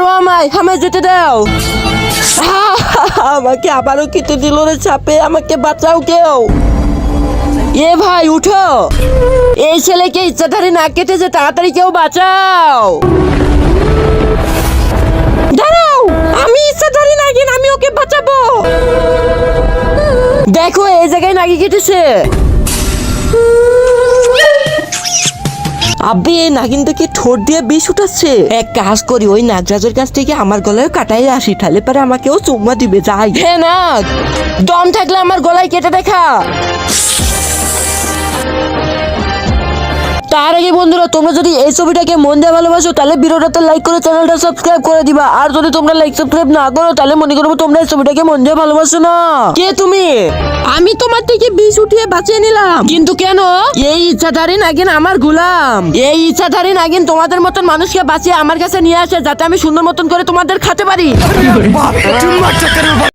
ছাড়ো আমায় যেতে দাও। আমাকে আবারও কেটে দিল রে চাপে, আমাকে বাঁচাও কেউ। এ ভাই উঠো, এই ছেলেকে ইচ্ছাধারী না কেটেছে, তাড়াতাড়ি কেউ বাঁচাও। দাঁড়াও, আমি ইচ্ছাধারী নাগিন, আমি ওকে বাঁচাবো। দেখো এই জায়গায় নাগি কেটেছে। আব্বে এই নাগিনটাকে ঠোঁট দিয়ে বিষ উঠাচ্ছে। এক কাজ করি, ওই নাগরাজের কাছ থেকে আমার গলায় কাটাই আসি, তাহলে পরে আমাকেও চুম্মা দিবে। যাই। হ্যাঁ নাগ, দম থাকলে আমার গলায় কেটে দেখা। তার আগে বন্ধুরা, তোমরা যদি এই ছবিটাকে মন দিয়ে ভালোবাসো তাহলে ভিডিওটাতে লাইক করে চ্যানেলটা সাবস্ক্রাইব করে দিবা। আর যদি তোমরা লাইক সাবস্ক্রাইব না করো তাহলে মনে করবো তোমরা এই ছবিটাকে মন দিয়ে ভালোবাসো না। কে তুমি? আমি তোমার থেকে বিষ উঠিয়ে বাঁচিয়ে নিলাম, কিন্তু কেন? এই ইচ্ছাধারী নাগিন আমার গোলাম। এই ইচ্ছাধারী নাগিন তোমাদের মতন মানুষকে বাঁচিয়ে আমার কাছে নিয়ে আসে, যাতে আমি সুন্দর মতন করে তোমাদের খেতে পারি।